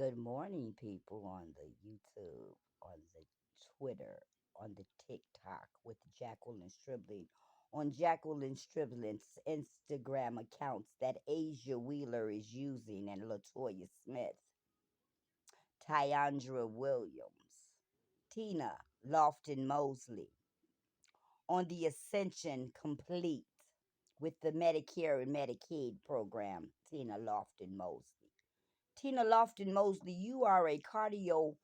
Good morning, people on the YouTube, on the Twitter, on the TikTok with Jacqueline Stribling, on Jacqueline Stribling's Instagram accounts that Asia Wheeler is using, and Latoya Smith, Tyandra Williams, Tina Lofton Mosley, on the Ascension Complete with the Medicare and Medicaid program, Tina Lofton Mosley. Tina Lofton Mosley, you are a cardiothoracic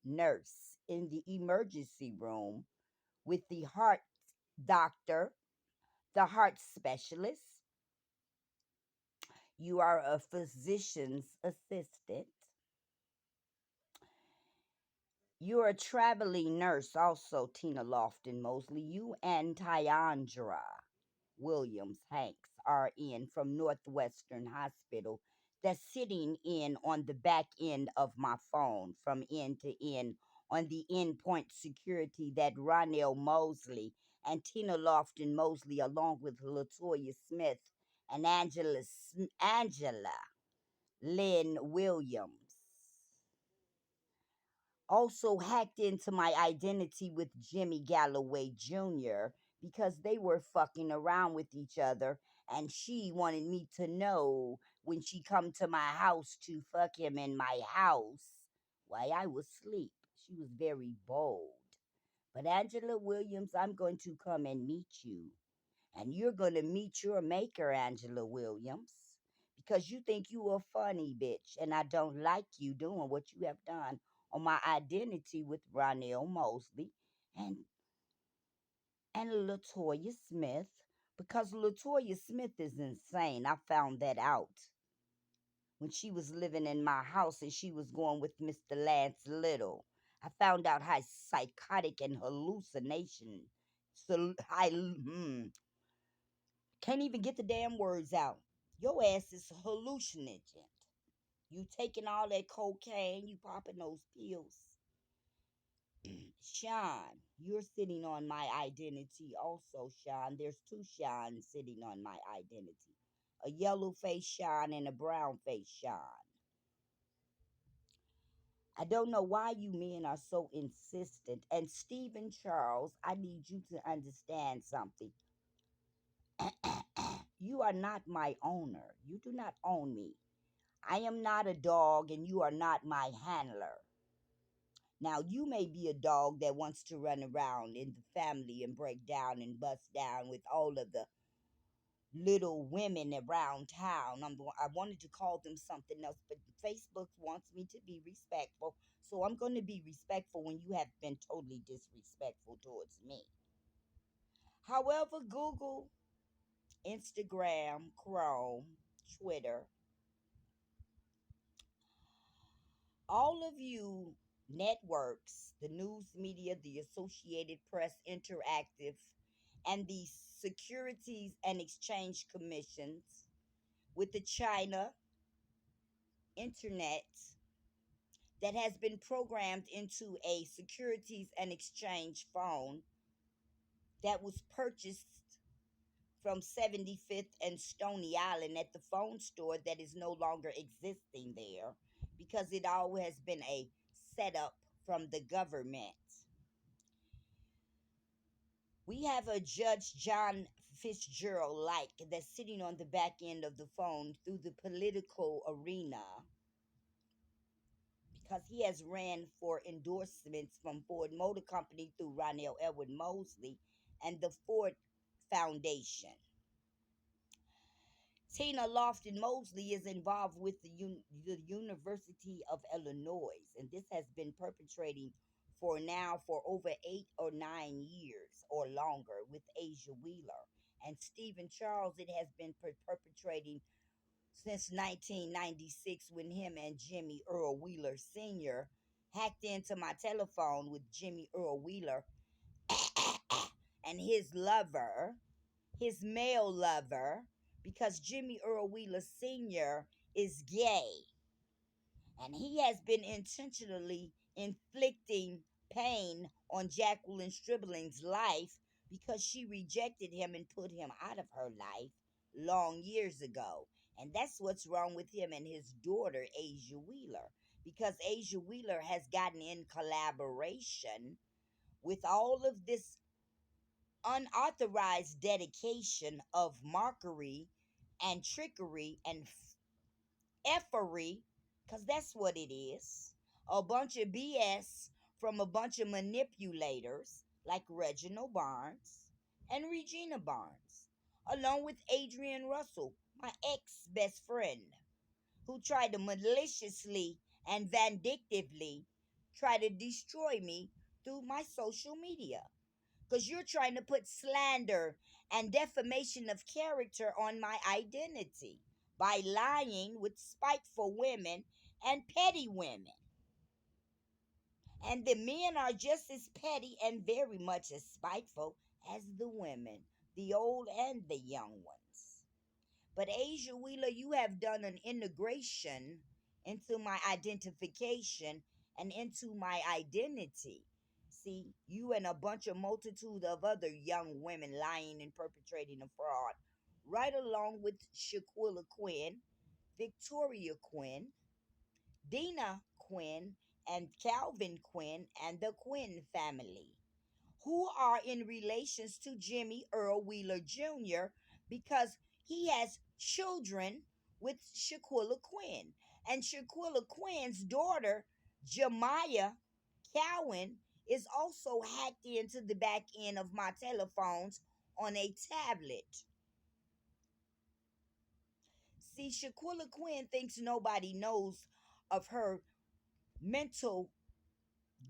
nurse in the emergency room with the heart doctor, the heart specialist. You are a physician's assistant. You're a traveling nurse, also, Tina Lofton Mosley. You and Tyandra Williams Hanks are in from Northwestern Hospital. That's sitting in on the back end of my phone from end to end on the endpoint security that Ronell Mosley and Tina Lofton Mosley, along with Latoya Smith and Angela Lynn Williams, also hacked into my identity with Jimmy Galloway Jr. because they were fucking around with each other, and she wanted me to know when she come to my house to fuck him in my house while I was asleep. She was very bold. But Angela Williams, I'm going to come and meet you. And you're going to meet your maker, Angela Williams, because you think you a funny bitch, and I don't like you doing what you have done on my identity with Ronell Mosley and Latoya Smith, because Latoya Smith is insane. I found that out when she was living in my house and she was going with Mr. Lance Little. I found out how psychotic and hallucination. So can't even get the damn words out. Your ass is hallucinogen. You taking all that cocaine, you popping those pills. Sean, you're sitting on my identity also, Sean. There's two Sean sitting on my identity. A yellow face Sean and a brown face Sean. I don't know why you men are so insistent. And Stephen Charles, I need you to understand something. You are not my owner. You do not own me. I am not a dog and you are not my handler. Now, you may be a dog that wants to run around in the family and break down and bust down with all of the little women around town. I wanted to call them something else, but Facebook wants me to be respectful. So I'm going to be respectful when you have been totally disrespectful towards me. However, Google, Instagram, Chrome, Twitter, all of you networks, the news media, the Associated Press, Interactive, and the Securities and Exchange Commissions with the China internet that has been programmed into a Securities and Exchange phone that was purchased from 75th and Stony Island at the phone store that is no longer existing there because it all has been a setup from the government. We have a Judge John Fitzgerald like that's sitting on the back end of the phone through the political arena because he has ran for endorsements from Ford Motor Company through Ronell Edward Mosley and the Ford Foundation. Tina Lofton Mosley is involved with the University of Illinois, and this has been perpetrating for over 8 or 9 years or longer with Asia Wheeler. And Stephen Charles, it has been perpetrating since 1996 when him and Jimmy Earl Wheeler Sr. hacked into my telephone with Jimmy Earl Wheeler and his male lover, because Jimmy Earl Wheeler Sr. is gay. And he has been intentionally inflicting pain on Jacqueline Stribling's life because she rejected him and put him out of her life long years ago. And that's what's wrong with him and his daughter, Asia Wheeler, because Asia Wheeler has gotten in collaboration with all of this unauthorized dedication of markery and trickery and effery, because that's what it is. A bunch of BS from a bunch of manipulators like Reginald Barnes and Regina Barnes, along with Adrian Russell, my ex best friend, who tried to maliciously and vindictively try to destroy me through my social media. Because you're trying to put slander and defamation of character on my identity by lying with spiteful women and petty women. And the men are just as petty and very much as spiteful as the women, the old and the young ones. But Asia Wheeler, you have done an integration into my identification and into my identity. See, you and a bunch of multitude of other young women lying and perpetrating a fraud, right along with Shaquilla Quinn, Victoria Quinn, Dina Quinn, and Calvin Quinn, and the Quinn family, who are in relations to Jimmy Earl Wheeler Jr. because he has children with Shaquilla Quinn. And Shaquilla Quinn's daughter, Jemiah Cowan, is also hacked into the back end of my telephones on a tablet. See, Shaquilla Quinn thinks nobody knows of her mental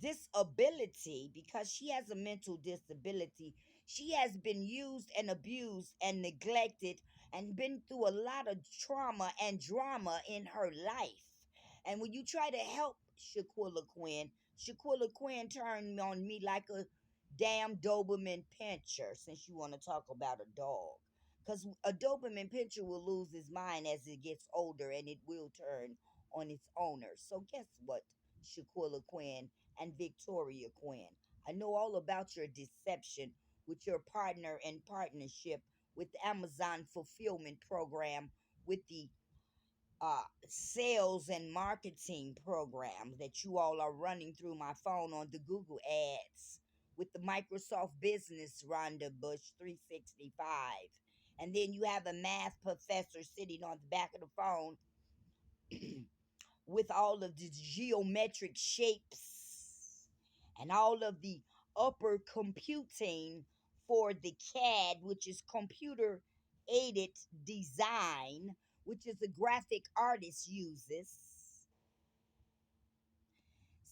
disability because she has a mental disability. She has been used and abused and neglected and been through a lot of trauma and drama in her life. And when you try to help Shaquilla Quinn turned on me like a damn Doberman pincher, since you want to talk about a dog. Because a Doberman pincher will lose his mind as it gets older and it will turn on its owner. So, guess what, Shaquilla Quinn and Victoria Quinn? I know all about your deception with your partner and partnership with the Amazon fulfillment program, with the sales and marketing program that you all are running through my phone on the Google ads, with the Microsoft Business Rhonda Bush 365. And then you have a math professor sitting on the back of the phone with all of the geometric shapes and all of the upper computing for the CAD, which is computer aided design, which is a graphic artist uses.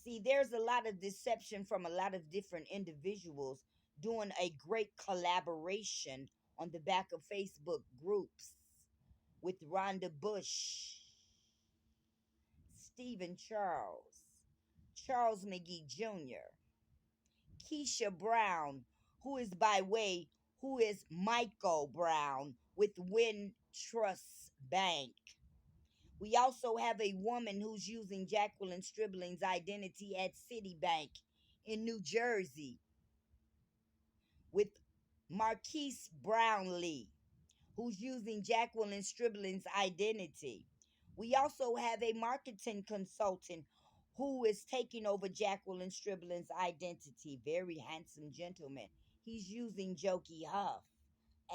See, there's a lot of deception from a lot of different individuals doing a great collaboration on the back of Facebook groups with Rhonda Bush, Stephen Charles, Charles McGee Jr., Keisha Brown, who is by way, who is Michael Brown with Wintrust Bank. We also have a woman who's using Jacqueline Stribling's identity at Citibank in New Jersey with Marquise Brownlee, who's using Jacqueline Stribling's identity. We also have a marketing consultant who is taking over Jacqueline Stribling's identity. Very handsome gentleman. He's using Jokey Huff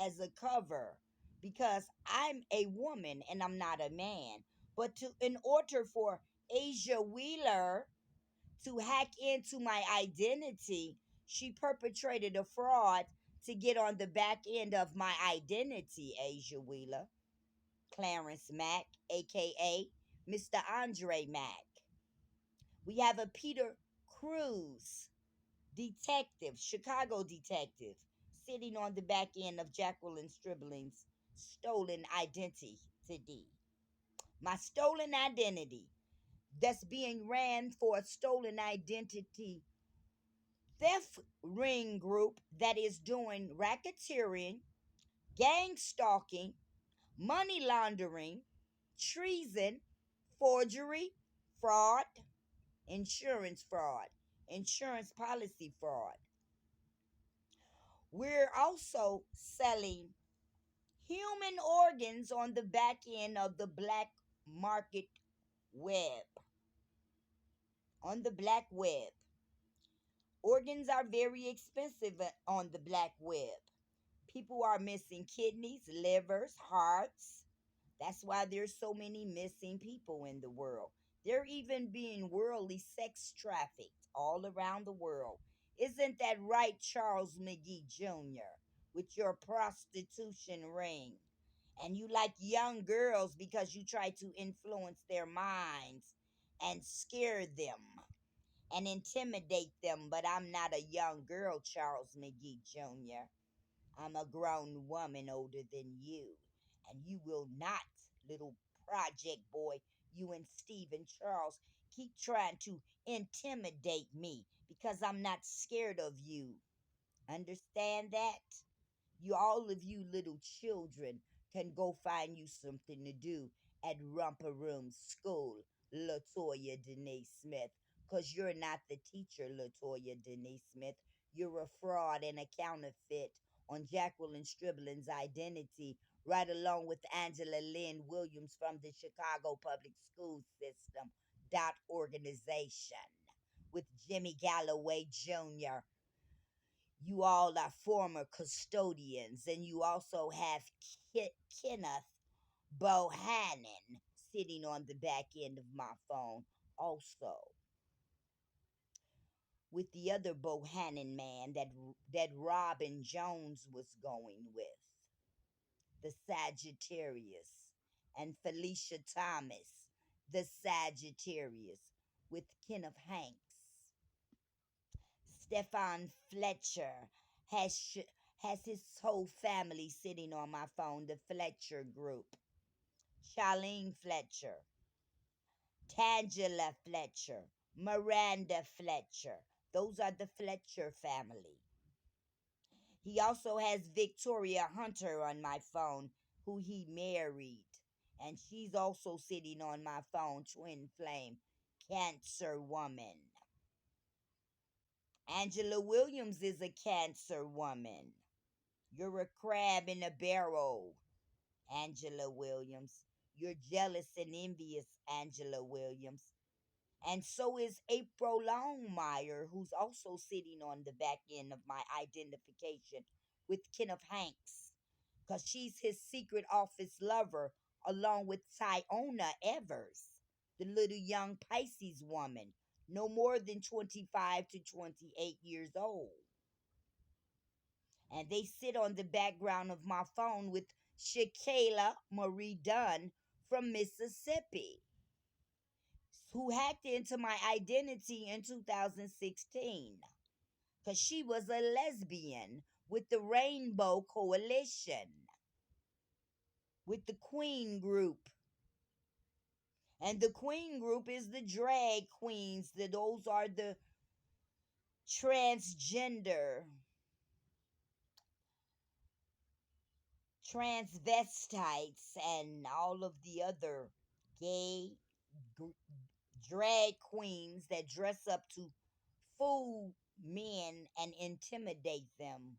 as a cover because I'm a woman and I'm not a man. But in order for Asia Wheeler to hack into my identity, she perpetrated a fraud to get on the back end of my identity, Asia Wheeler. Clarence Mack, aka Mr. Andre Mack. We have a Peter Cruz, detective, Chicago detective, sitting on the back end of Jacqueline Stribling's stolen identity. My stolen identity that's being ran for a stolen identity theft ring group that is doing racketeering, gang stalking, money laundering, treason, forgery, fraud, insurance policy fraud. We're also selling Human organs on the back end of the black market web. On the black web. Organs are very expensive on the black web. People are missing kidneys, livers, hearts. That's why there's so many missing people in the world. They're even being worldly sex trafficked all around the world. Isn't that right, Charles McGee Jr., with your prostitution ring? And you like young girls because you try to influence their minds and scare them and intimidate them. But I'm not a young girl, Charles McGee Jr. I'm a grown woman older than you. And you will not, little project boy, you and Stephen Charles, keep trying to intimidate me because I'm not scared of you. Understand that? You, all of you little children, can go find you something to do at Romper Room School, Latoya Denise Smith. Because you're not the teacher, Latoya Denise Smith. You're a fraud and a counterfeit on Jacqueline Stribling's identity, right along with Angela Lynn Williams from the Chicago Public School System dot organization with Jimmy Galloway Jr. You all are former custodians, and you also have Kenneth Bohannon sitting on the back end of my phone, also with the other Bohannon man that Robin Jones was going with, the Sagittarius, and Felicia Thomas, the Sagittarius, with Kenneth Hanks. Stefan Fletcher has his whole family sitting on my phone, the Fletcher group. Charlene Fletcher, Tangela Fletcher, Miranda Fletcher. Those are the Fletcher family. He also has Victoria Hunter on my phone, who he married. And she's also sitting on my phone, twin flame, Cancer woman. Angela Williams is a Cancer woman. You're a crab in a barrel, Angela Williams. You're jealous and envious, Angela Williams. And so is April Longmire, who's also sitting on the back end of my identification with Kenneth Hanks, because she's his secret office lover, along with Tyona Evers, the little young Pisces woman, no more than 25 to 28 years old. And they sit on the background of my phone with Shakayla Marie Dunn from Mississippi, who hacked into my identity in 2016 because she was a lesbian with the Rainbow Coalition, with the Queen Group. And the Queen Group is the drag queens. Those are the transgender, transvestites, and all of the other gay drag queens that dress up to fool men and intimidate them,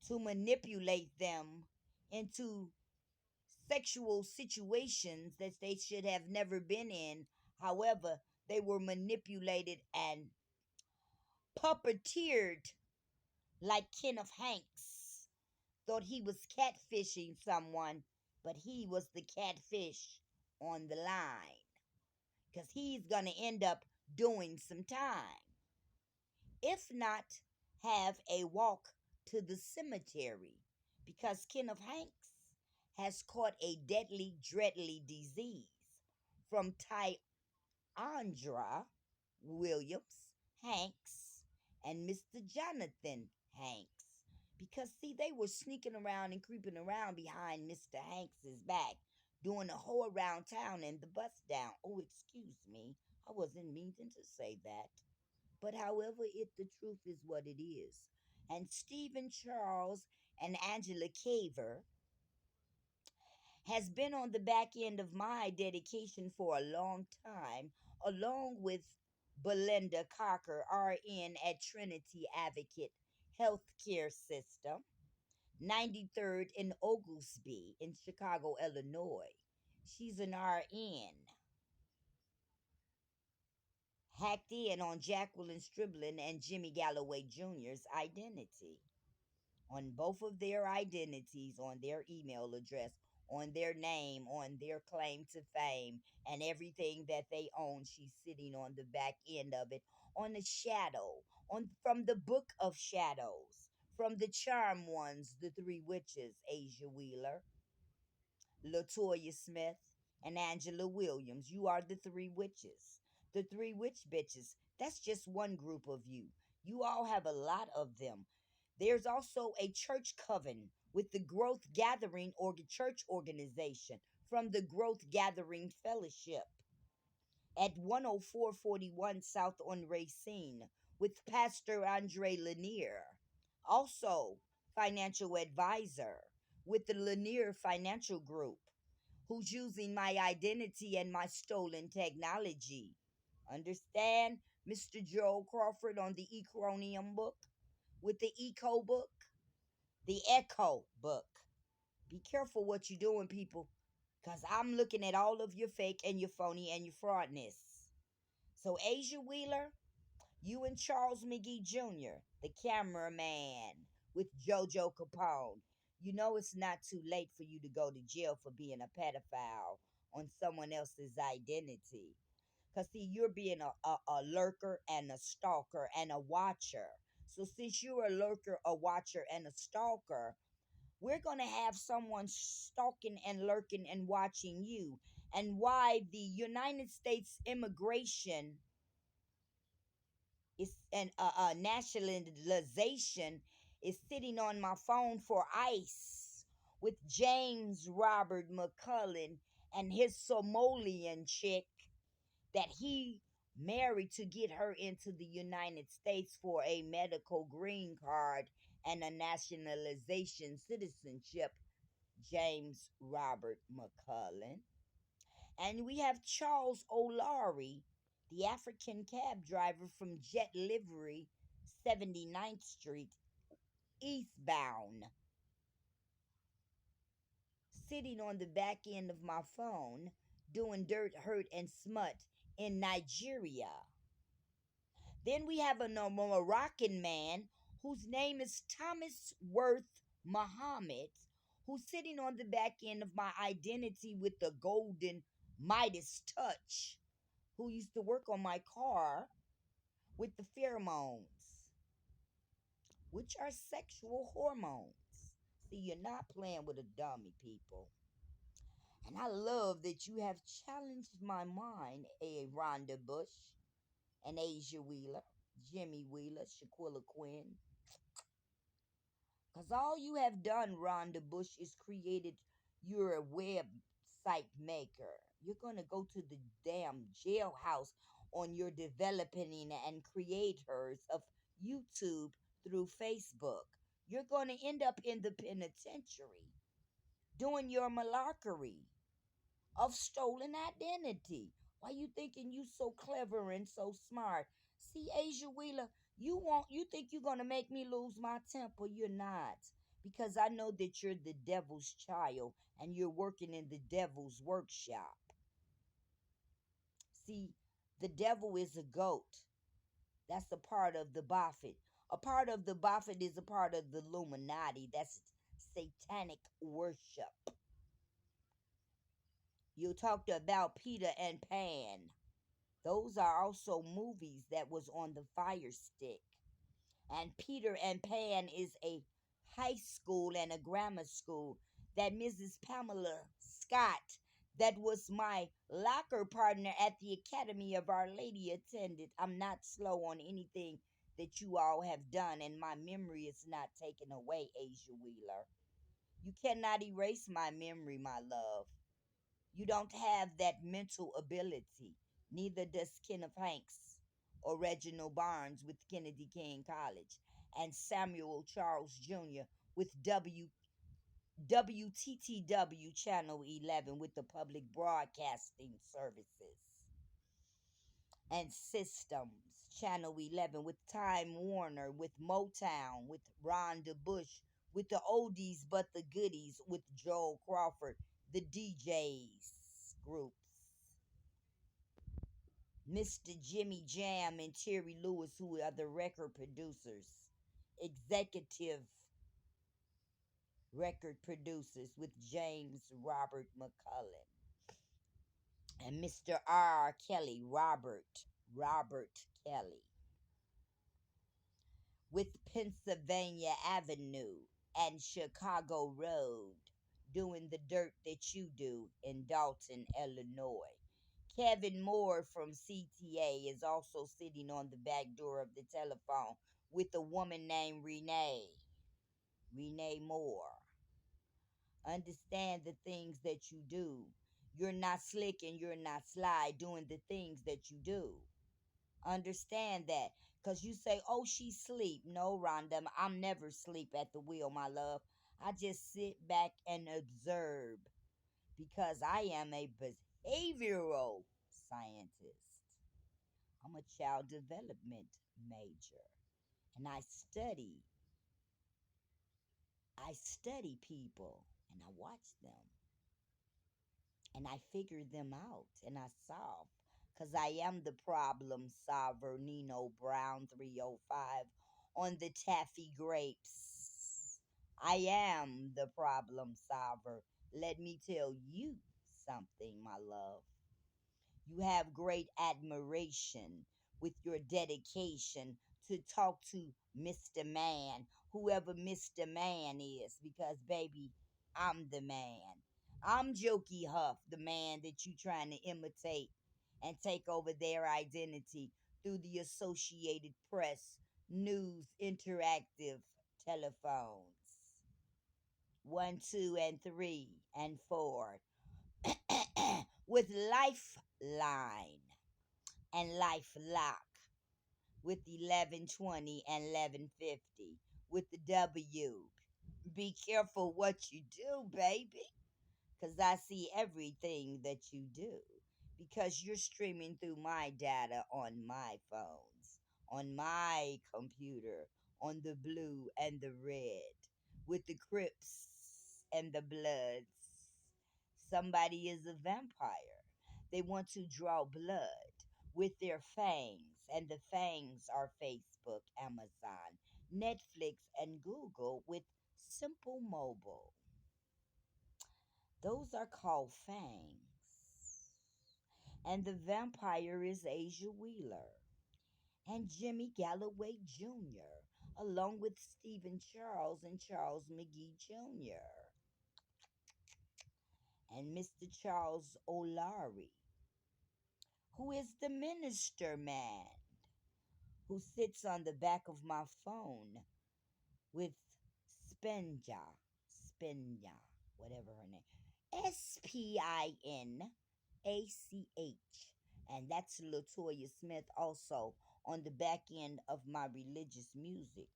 to manipulate them into sexual situations that they should have never been in. However, they were manipulated and puppeteered like Kenneth Hanks. Thought he was catfishing someone, but he was the catfish on the line because he's going to end up doing some time. If not, have a walk to the cemetery because Kenneth Hanks has caught a deadly, dreadly disease from Tyandra Williams Hanks and Mr. Jonathan Hanks. Because, see, they were sneaking around and creeping around behind Mr. Hanks's back, doing a whole around town and the bus down. Oh, excuse me. I wasn't meaning to say that. But however, the truth is what it is. And Stephen Charles and Angela Caver has been on the back end of my dedication for a long time, along with Belinda Cocker, RN at Trinity Advocate Healthcare System, 93rd in Oglesby in Chicago, Illinois. She's an RN. Hacked in on Jacqueline Stribling and Jimmy Galloway Jr.'s identity. On both of their identities, on their email address, on their name, on their claim to fame, and everything that they own. She's sitting on the back end of it, on the shadow, on from the Book of Shadows, from the Charm Ones, the Three Witches, Asia Wheeler, Latoya Smith, and Angela Williams. You are the Three Witches, the Three Witch Bitches. That's just one group of you. You all have a lot of them. There's also a church coven with the Growth Gathering or church organization from the Growth Gathering Fellowship at 10441 South on Racine with Pastor Andre Lanier. Also, financial advisor with the Lanier Financial Group, who's using my identity and my stolen technology. Understand, Mr. Joel Crawford on the Ecronium book with the Eco book, the Echo book. Be careful what you're doing, people, because I'm looking at all of your fake and your phony and your fraudness. So, Asia Wheeler, you and Charles McGee Jr., the cameraman with JoJo Capone, you know it's not too late for you to go to jail for being a pedophile on someone else's identity. Because, see, you're being a lurker and a stalker and a watcher. So, since you're a lurker, a watcher, and a stalker, we're going to have someone stalking and lurking and watching you. And why the United States immigration is an nationalization is sitting on my phone for ICE with James Robert McCullen and his Somalian chick that he married to get her into the United States for a medical green card and a nationalization citizenship, James Robert McCullen. And we have Charles O'Laurie, the African cab driver from Jet Livery, 79th Street, eastbound, sitting on the back end of my phone, doing dirt, hurt, and smut in Nigeria. Then we have a Moroccan man whose name is Thomas Worth Muhammad, who's sitting on the back end of my identity with the golden Midas touch, who used to work on my car with the pheromones, which are sexual hormones. See, you're not playing with a dummy, people. And I love that you have challenged my mind, a Rhonda Bush, an Asia Wheeler, Jimmy Wheeler, Shaquilla Quinn. Because all you have done, Rhonda Bush, is created, you're a website maker. You're going to go to the damn jailhouse on your developing and creators of YouTube through Facebook. You're going to end up in the penitentiary doing your malarkey of stolen identity. Why you thinking you so clever and so smart? See, Asia Wheeler, you think you're gonna make me lose my temper. You're not. Because I know that you're the devil's child and you're working in the devil's workshop. See, the devil is a goat. That's a part of the Buffett. A part of the Buffett is a part of the Illuminati. That's satanic worship. You talked about Peter and Pan. Those are also movies that was on the Fire Stick. And Peter and Pan is a high school and a grammar school that Mrs. Pamela Scott, that was my locker partner at the Academy of Our Lady, attended. I'm not slow on anything that you all have done, and my memory is not taken away, Asia Wheeler. You cannot erase my memory, my love. You don't have that mental ability. Neither does Kenneth Hanks or Reginald Barnes with Kennedy King College and Samuel Charles Jr. with WTTW Channel 11 with the Public Broadcasting Services and Systems Channel 11 with Time Warner, with Motown, with Rhonda Bush, with the oldies but the goodies with Joel Crawford, the DJs groups, Mr. Jimmy Jam and Terry Lewis, who are the record producers, executive record producers with James Robert McCullen, and Mr. R. Kelly, Robert Kelly, with Pennsylvania Avenue and Chicago Road doing the dirt that you do in Dalton, Illinois. Kevin Moore from CTA is also sitting on the back door of the telephone with a woman named Renee Moore. Understand the things that you do. You're not slick and you're not sly doing the things that you do. Understand that. Because you say, oh, she sleep. No, Rhonda, I'm never sleep at the wheel, my love. I just sit back and observe because I am a behavioral scientist. I'm a child development major. And I study people and I watch them and I figure them out and I solve. Because I am the problem solver, Nino Brown 305 on the taffy grapes. I am the problem solver. Let me tell you something, my love. You have great admiration with your dedication to talk to Mr. Man, whoever Mr. Man is, because baby, I'm the man. I'm Jokey Huff, the man that you trying to imitate and take over their identity through the Associated Press, News, Interactive, telephones. One, two, and three, and four. With Lifeline and LifeLock with 1120 and 1150 with the W. Be careful what you do, baby, because I see everything that you do because you're streaming through my data on my phones, on my computer, on the blue and the red, with the Crips and the Bloods. Somebody is a vampire. They want to draw blood with their fangs, and the fangs are Facebook, Amazon, Netflix, and Google with Simple Mobile. Those are called fangs. And the vampire is Asia Wheeler and Jimmy Galloway Jr., along with Stephen Charles and Charles McGee Jr. and Mr. Charles O'Leary, who is the minister man who sits on the back of my phone with Spinja, whatever her name, Spinach, and that's Latoya Smith also on the back end of my religious music,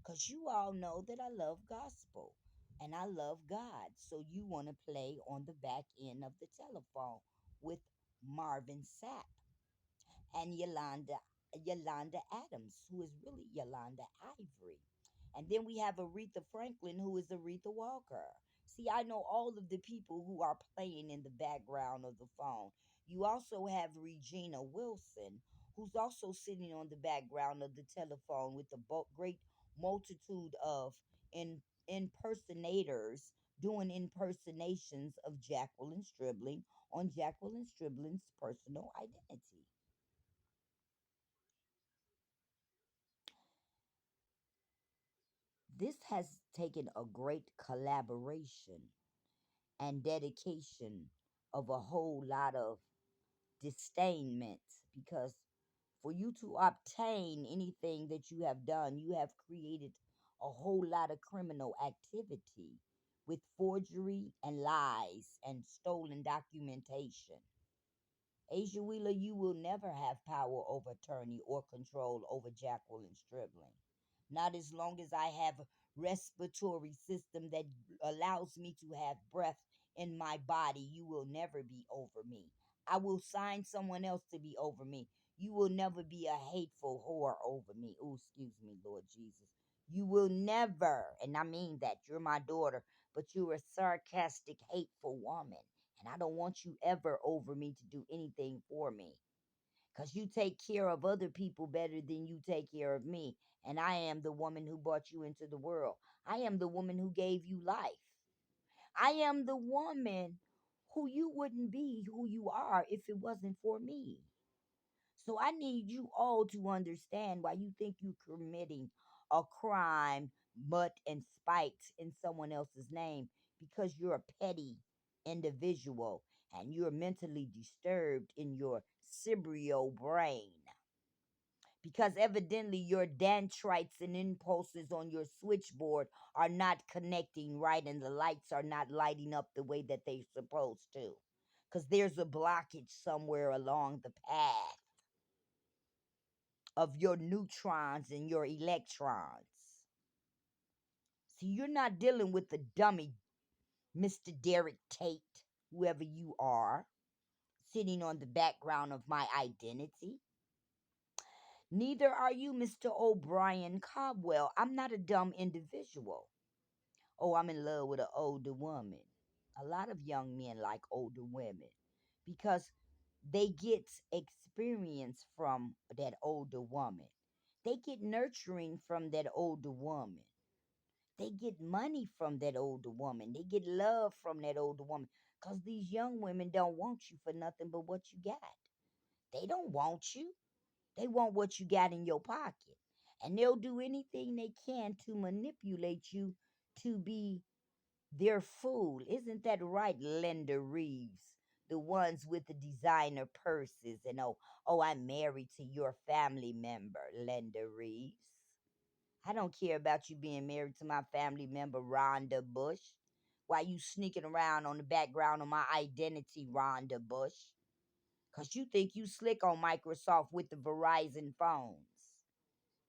cause you all know that I love gospel and I love God, so you want to play on the back end of the telephone with Marvin Sapp and Yolanda Adams, who is really Yolanda Ivory. And then we have Aretha Franklin, who is Aretha Walker. See, I know all of the people who are playing in the background of the phone. You also have Regina Wilson, who's also sitting on the background of the telephone with the great multitude of impersonators doing impersonations of Jacqueline Stribling on Jacqueline Stribling's personal identity. This has taken a great collaboration and dedication of a whole lot of disdainment because for you to obtain anything that you have done, you have created a whole lot of criminal activity with forgery and lies and stolen documentation. Asia Wheeler, you will never have power over attorney or control over Jacqueline Stribling. Not as long as I have a respiratory system that allows me to have breath in my body, you will never be over me. I will sign someone else to be over me. You will never be a hateful whore over me. Oh, excuse me, Lord Jesus. You will never, and I mean that, you're my daughter, but you're a sarcastic, hateful woman. And I don't want you ever over me to do anything for me. Because you take care of other people better than you take care of me. And I am the woman who brought you into the world. I am the woman who gave you life. I am the woman who you wouldn't be who you are if it wasn't for me. So I need you all to understand why you think you're committing a crime, but and spite in someone else's name because you're a petty individual and you're mentally disturbed in your cerebral brain. Because evidently your dendrites and impulses on your switchboard are not connecting right and the lights are not lighting up the way that they're supposed to. Because there's a blockage somewhere along the path of your neutrons and your electrons. See, you're not dealing with the dummy, Mr. Derek Tate, whoever you are, sitting on the background of my identity. Neither are you, Mr. O'Brien Cobwell. I'm not a dumb individual. Oh, I'm in love with an older woman. A lot of young men like older women because they get experience from that older woman. They get nurturing from that older woman. They get money from that older woman. They get love from that older woman. Because these young women don't want you for nothing but what you got. They don't want you. They want what you got in your pocket. And they'll do anything they can to manipulate you to be their fool. Isn't that right, Linda Reeves? The ones with the designer purses and I'm married to your family member, Linda Reeves. I don't care about you being married to my family member, Rhonda Bush. Why you sneaking around on the background of my identity, Rhonda Bush? Because you think you slick on Microsoft with the Verizon phones.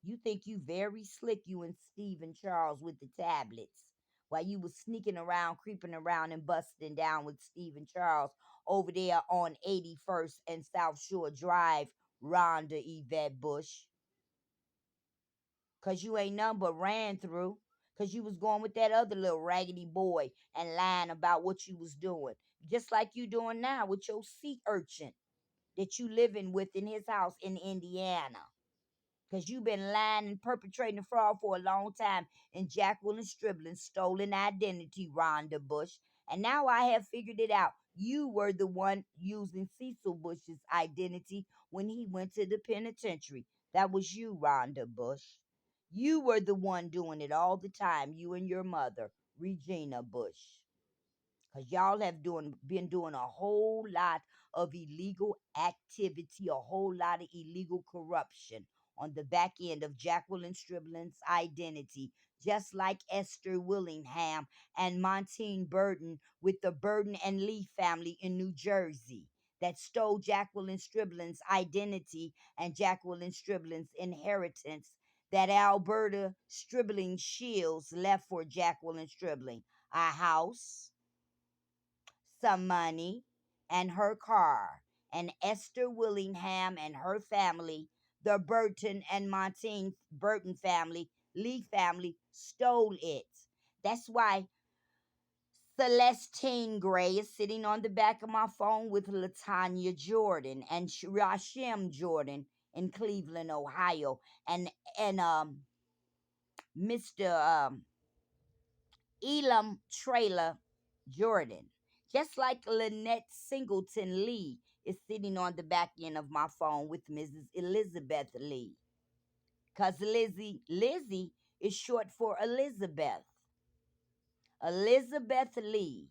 You think you very slick, you and Stephen Charles with the tablets. While you was sneaking around, creeping around, and busting down with Stephen Charles over there on 81st and South Shore Drive, Rhonda Yvette Bush. Because you ain't none but ran through. Because you was going with that other little raggedy boy and lying about what you was doing. Just like you doing now with your sea urchin that you living with in his house in Indiana. Because you've been lying and perpetrating fraud for a long time in Jacqueline Stribling's stolen identity, Rhonda Bush. And now I have figured it out. You were the one using Cecil Bush's identity when he went to the penitentiary. That was you, Rhonda Bush. You were the one doing it all the time, you and your mother, Regina Bush. Because y'all have been doing a whole lot of illegal activity, a whole lot of illegal corruption on the back end of Jacqueline Stribling's identity, just like Esther Willingham and Montine Burden with the Burden and Lee family in New Jersey that stole Jacqueline Stribling's identity and Jacqueline Stribling's inheritance that Alberta Stribling Shields left for Jacqueline Stribling. A house, some money, and her car. And Esther Willingham and her family, the Burton and Montine Burton family, Lee family, stole it. That's why Celestine Gray is sitting on the back of my phone with Latanya Jordan and Rashem Jordan in Cleveland, Ohio, and Mr. Elam Trailer Jordan. Just like Lynette Singleton Lee is sitting on the back end of my phone with Mrs. Elizabeth Lee. Because Lizzie is short for Elizabeth. Elizabeth Lee.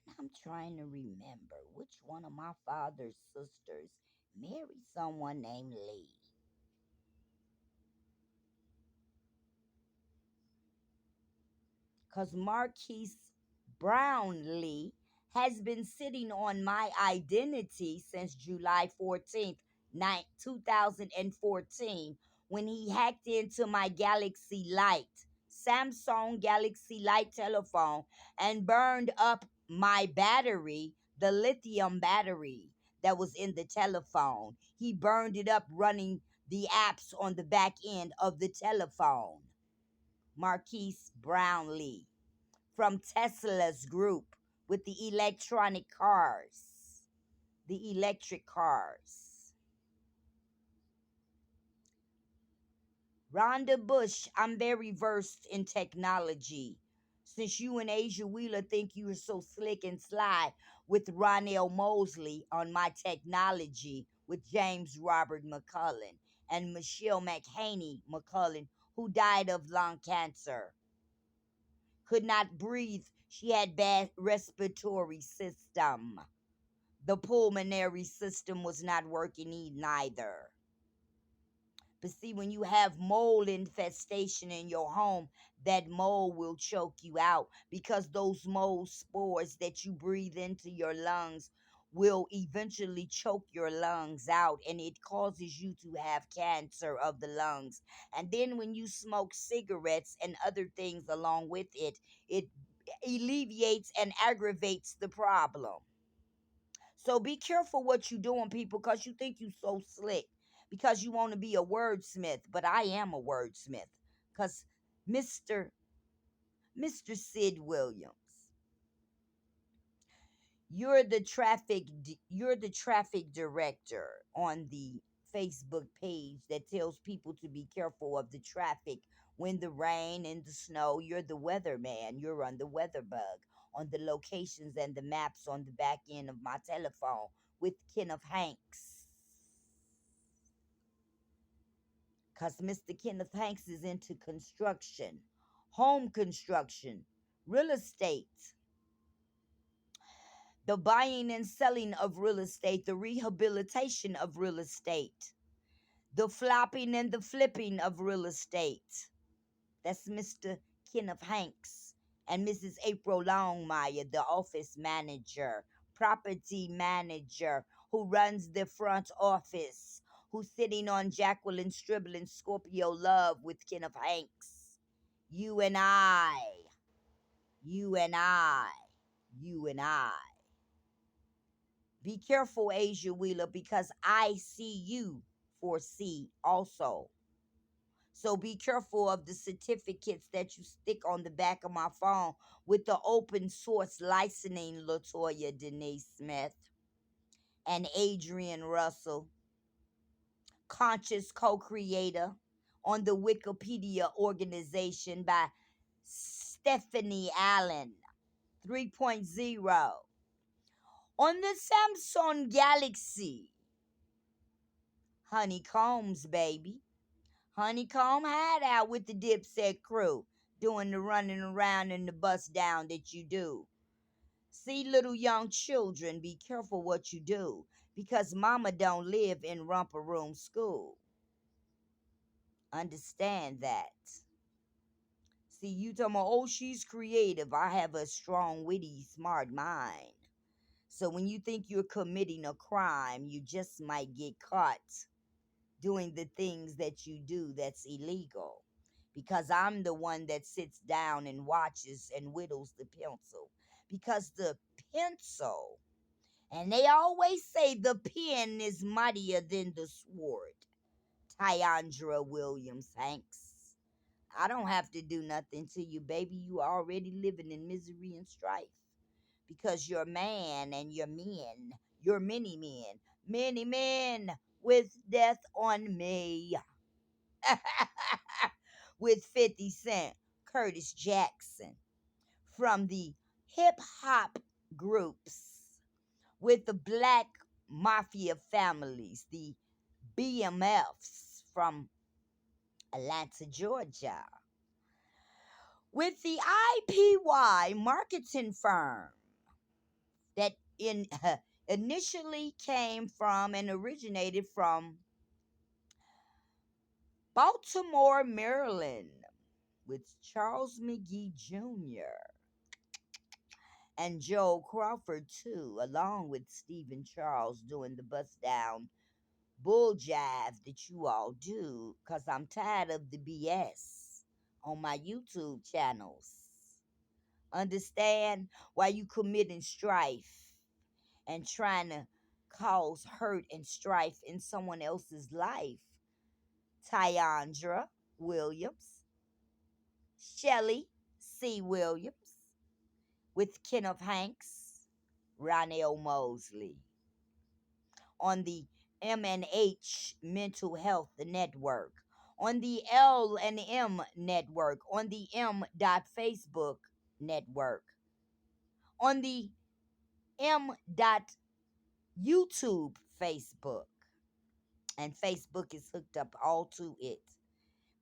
And I'm trying to remember which one of my father's sisters married someone named Lee. Because Marquise Brownlee has been sitting on my identity since July 14th, 2014, when he hacked into my Galaxy Light, Samsung Galaxy Light telephone, and burned up my battery, the lithium battery that was in the telephone. He burned it up running the apps on the back end of the telephone. Marquise Brownlee from Tesla's group with the electronic cars, the electric cars. Rhonda Bush, I'm very versed in technology. Since you and Asia Wheeler think you are so slick and sly with Ronell Mosley on my technology with James Robert McCullen and Michelle McHaney McCullen, who died of lung cancer. Could not breathe. She had bad respiratory system. The pulmonary system was not working neither. But see, when you have mold infestation in your home, that mold will choke you out because those mold spores that you breathe into your lungs will eventually choke your lungs out, and it causes you to have cancer of the lungs. And then when you smoke cigarettes and other things along with it, it alleviates and aggravates the problem. So be careful what you doing, people, because you think you so slick because you want to be a wordsmith. But I am a wordsmith because Mr. Mr. Sid Williams, you're the traffic director on the Facebook page that tells people to be careful of the traffic when the rain and the snow. You're the weatherman. You're on the weather bug on the locations and the maps on the back end of my telephone with Kenneth Hanks. Because Mr. Kenneth Hanks is into construction, home construction, real estate, the buying and selling of real estate, the rehabilitation of real estate, the flopping and the flipping of real estate. That's Mr. Kenneth Hanks and Mrs. April Longmire, the office manager, property manager who runs the front office, who's sitting on Jacqueline Stribling Scorpio Love with Kenneth Hanks. You and I, you and I, you and I. Be careful, Asia Wheeler, because I see you foresee also. So be careful of the certificates that you stick on the back of my phone with the open source licensing, Latoya Denise Smith and Adrian Russell, conscious co-creator on the Wikipedia organization by Stephanie Allen 3.0 on the Samsung Galaxy. Honeycombs, baby. Honeycomb Hideout with the Dipset crew, doing the running around and the bust down that you do. See, little young children, be careful what you do, because mama don't live in romper room school. Understand that. See, you talking about, oh, she's creative. I have a strong, witty, smart mind. So when you think you're committing a crime, you just might get caught doing the things that you do that's illegal, because I'm the one that sits down and watches and whittles the pencil, because the pencil, and they always say the pen is mightier than the sword. Tyandra Williams Hanks, I don't have to do nothing to you, baby. You already living in misery and strife because you're man and you're men, you're many men with death on me. With 50 Cent, Curtis Jackson, from the hip hop groups, with the Black Mafia families, the BMFs from Atlanta, Georgia, with the IPY marketing firm that initially came from and originated from Baltimore, Maryland, with Charles McGee Jr. and Joe Crawford too, along with Stephen Charles, doing the bust down bull jive that you all do, because I'm tired of the BS on my YouTube channels. Understand why you committing strife and trying to cause hurt and strife in someone else's life? Tyandra Williams, Shelley C. Williams, with Kenneth Hanks, Ronell Mosley. On the M&H Mental Health Network, on the L&M Network, on the M. Facebook Network, on the M. YouTube Facebook. And Facebook is hooked up all to it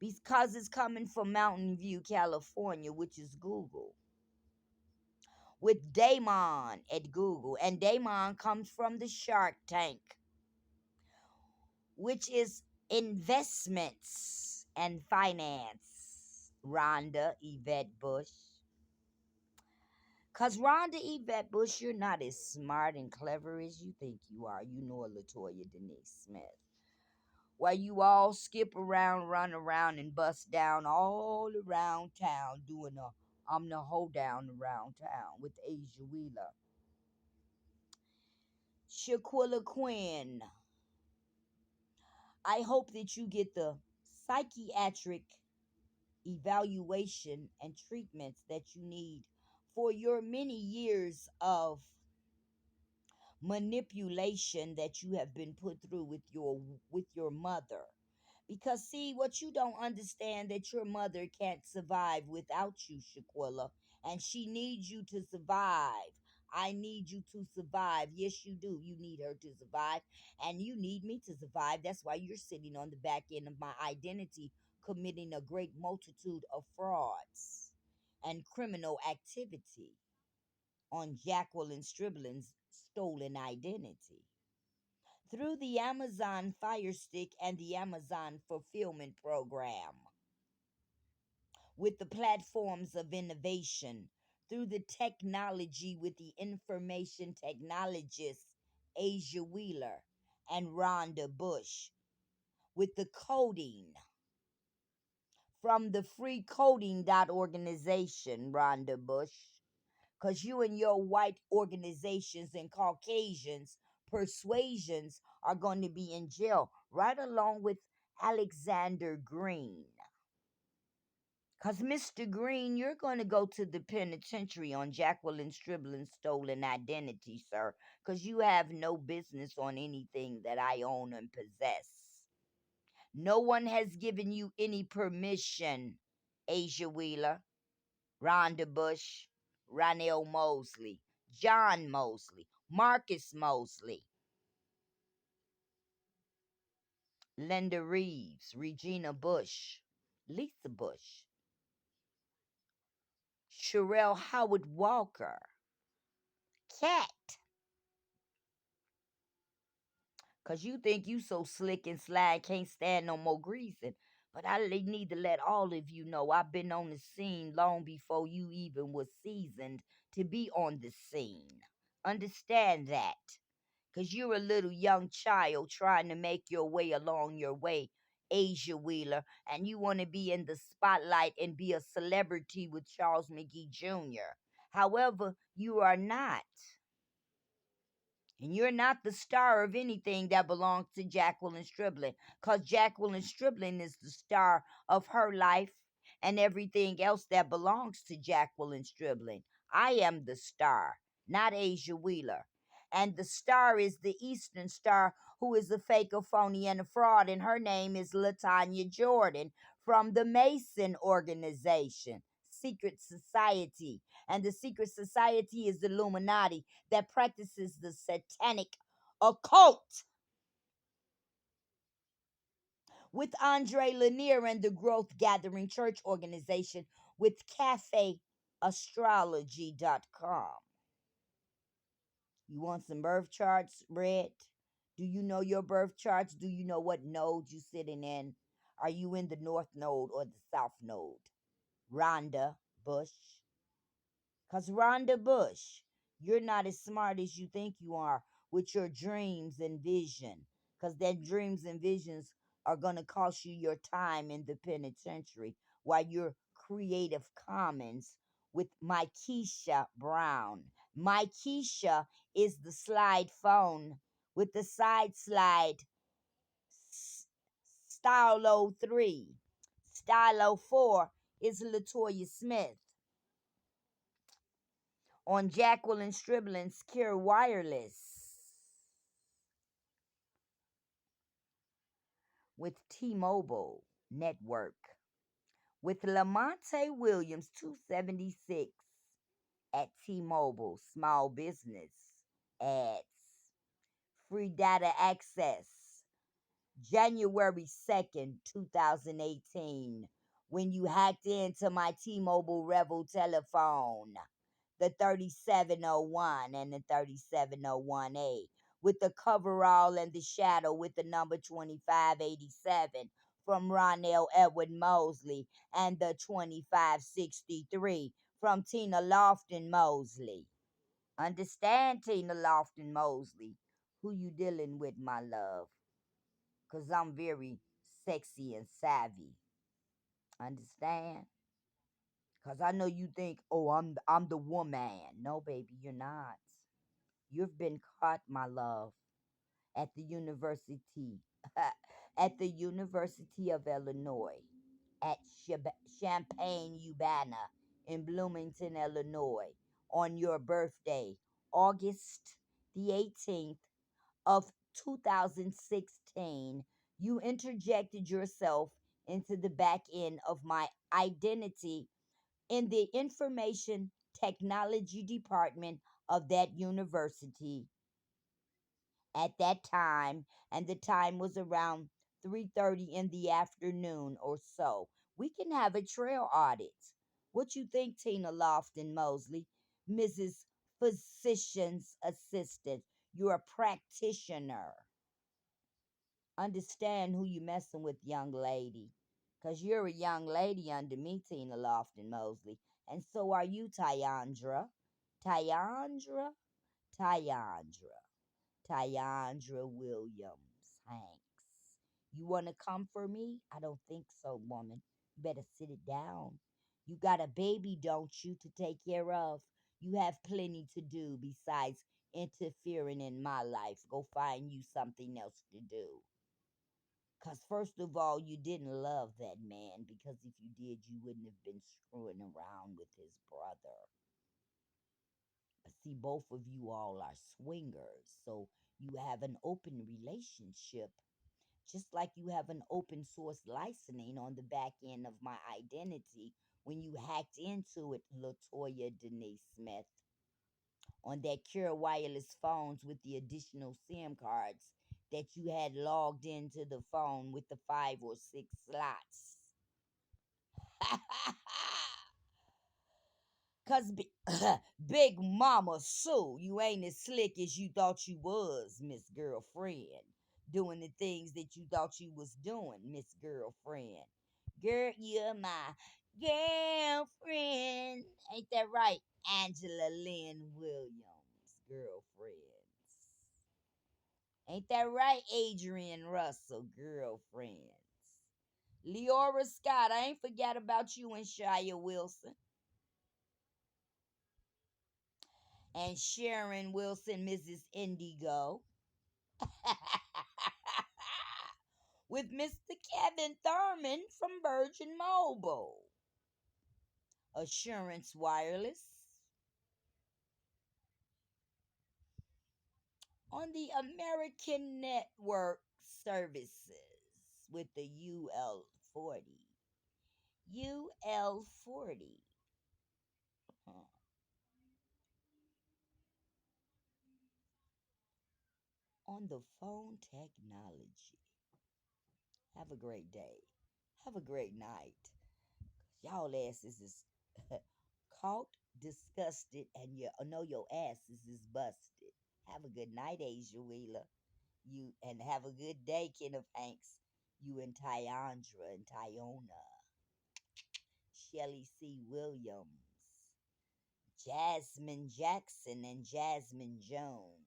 because it's coming from Mountain View, California, which is Google, with Damon at Google. And Damon comes from the Shark Tank, which is investments and finance. Rhonda Yvette Bush. Because Rhonda Yvette Bush, you're not as smart and clever as you think you are. You know a Latoya Denise Smith. While you all skip around, run around, and bust down all around town doing a I'm the hoedown around town with Asia Wheeler. Shaquilla Quinn, I hope that you get the psychiatric evaluation and treatments that you need for your many years of manipulation that you have been put through with your mother. Because see, what you don't understand, that your mother can't survive without you, Shaquilla, and she needs you to survive. I need you to survive. Yes, you do. You need her to survive, and you need me to survive. That's why you're sitting on the back end of my identity, committing a great multitude of frauds and criminal activity on Jacqueline Stribling's stolen identity. Through the Amazon Fire Stick and the Amazon Fulfillment Program, with the platforms of innovation, through the technology with the information technologists Asia Wheeler and Rhonda Bush, with the coding from the free coding.organization, Rhonda Bush, because you and your white organizations and Caucasians persuasions are going to be in jail, right along with Alexander Green. Because, Mr. Green, you're going to go to the penitentiary on Jacqueline Stribling's stolen identity, sir, because you have no business on anything that I own and possess. No one has given you any permission, Asia Wheeler, Rhonda Bush, Ronell Mosley, John Mosley, Marcus Mosley, Linda Reeves, Regina Bush, Lisa Bush, Sherelle Howard Walker, Cat, because you think you so slick and sly, can't stand no more greasing. But I need to let all of you know I've been on the scene long before you even was seasoned to be on the scene. Understand that. Because you're a little young child trying to make your way along your way, Asia Wheeler, and you want to be in the spotlight and be a celebrity with Charles McGee Jr. However, you are not. And you're not the star of anything that belongs to Jacqueline Stribling, because Jacqueline Stribling is the star of her life and everything else that belongs to Jacqueline Stribling. I am the star, not Asia Wheeler. And the star is the Eastern Star, who is a fake, a phony, and a fraud. And her name is Latanya Jordan from the Mason Organization, Secret Society. And the Secret Society is the Illuminati that practices the satanic occult, with Andre Lanier and the Growth Gathering Church Organization, with CafeAstrology.com. You want some birth charts read? Do you know your birth charts? Do you know what node you're sitting in? Are you in the North Node or the South Node? Rhonda Bush. Because Rhonda Bush, you're not as smart as you think you are with your dreams and vision. Because that dreams and visions are going to cost you your time in the penitentiary while you're Creative Commons with Mykesha Brown. Mykesha is the slide phone with the side slide Stylo 3. Stylo 4 is Latoya Smith on Jacqueline Stribling's Secure Wireless with T-Mobile Network. With Lamonte Williams 276 at T-Mobile Small Business Ads. Free data access. January 2nd, 2018, when you hacked into my T-Mobile Revel telephone, the 3701 and the 3701A, with the coverall and the shadow with the number 2587 from Ronell Edward Mosley, and the 2563 from Tina Lofton Mosley. Understand, Tina Lofton Mosley, who you dealing with, my love? Because I'm very sexy and savvy. Understand? Because I know you think, oh, I'm the woman. No, baby, you're not. You've been caught, my love, at the university, at the University of Illinois, at Champaign-Urbana in Bloomington, Illinois, on your birthday, August the 18th of 2016. You interjected yourself into the back end of my identity in the information technology department of that university at that time, and the time was around 3:30 in the afternoon or so. We can have a trail audit. What you think, Tina Lofton Mosley, Mrs. Physician's assistant? You're a practitioner. Understand who you messing with, young lady. Because you're a young lady under me, Tina Lofton Mosley. And so are you, Tyandra. Tyandra? Tyandra. Tyandra Williams Hanks. You want to come for me? I don't think so, woman. You better sit it down. You got a baby, don't you, to take care of? You have plenty to do besides interfering in my life. Go find you something else to do. Because, first of all, you didn't love that man, because if you did, you wouldn't have been screwing around with his brother. But see, both of you all are swingers, so you have an open relationship, just like you have an open source licensing on the back end of my identity when you hacked into it, Latoya Denise Smith, on that Cure Wireless phones with the additional SIM cards that you had logged into the phone with the 5 or 6 slots. Cause Big Mama Sue, you ain't as slick as you thought you was, Miss Girlfriend. Doing the things that you thought you was doing, Miss Girlfriend. Girl, you're my girlfriend. Ain't that right, Angela Lynn Williams, girlfriends? Ain't that right, Adrian Russell, girlfriends? Leora Scott, I ain't forgot about you and Shia Wilson. And Sharon Wilson, Mrs. Indigo, with Mr. Kevin Thurman from Virgin Mobile, Assurance Wireless, on the American Network Services with the UL40. UL40. Huh. On the phone technology. Have a great day. Have a great night. Y'all asses is caught, disgusted, and you know your asses is busted. Have a good night, Asia Wheeler. You and have a good day, Kenneth Hanks. You and Tyandra and Tyona. Shelly C. Williams. Jasmine Jackson and Jasmine Jones.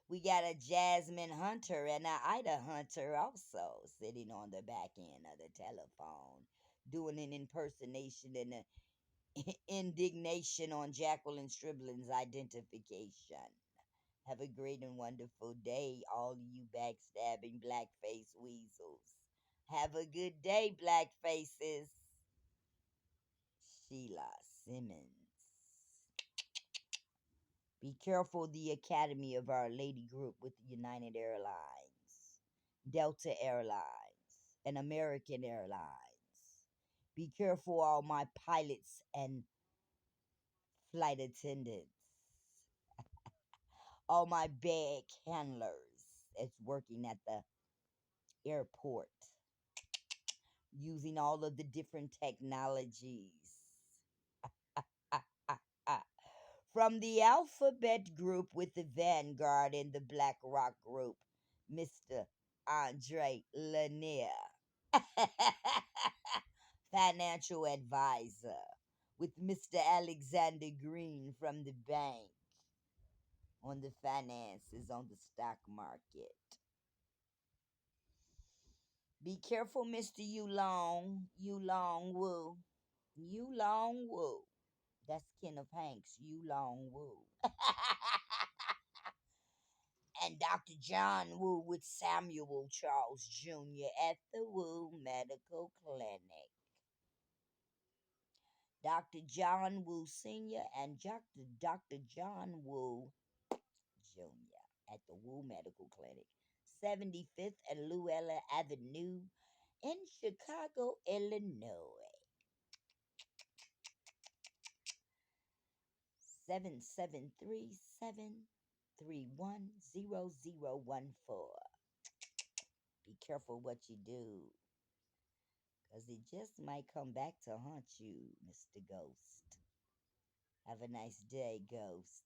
We got a Jasmine Hunter and a Ida Hunter also sitting on the back end of the telephone, doing an impersonation and a indignation on Jacqueline Stribling's identification. Have a great and wonderful day, all of you backstabbing blackface weasels. Have a good day, black faces. Sheila Simmons. Be careful the Academy of Our Lady group with United Airlines, Delta Airlines, and American Airlines. Be careful, all my pilots and flight attendants, all my bag handlers that's working at the airport using all of the different technologies. Ah, ah, ah. From the Alphabet Group with the Vanguard and the Black Rock Group, Mr. Andre Lanier. Financial advisor with Mr. Alexander Green from the bank on the finances on the stock market. Be careful, Mr. Yulong Wu. Yulong Wu. That's Kenneth Hanks, Yulong Wu. And Dr. John Wu with Samuel Charles Jr. at the Wu Medical Clinic. Dr. John Wu Sr. and Dr. John Wu Jr. at the Wu Medical Clinic, 75th and Luella Avenue in Chicago, Illinois. 7737310014. Be careful what you do, because it just might come back to haunt you, Mr. Ghost. Have a nice day, Ghost.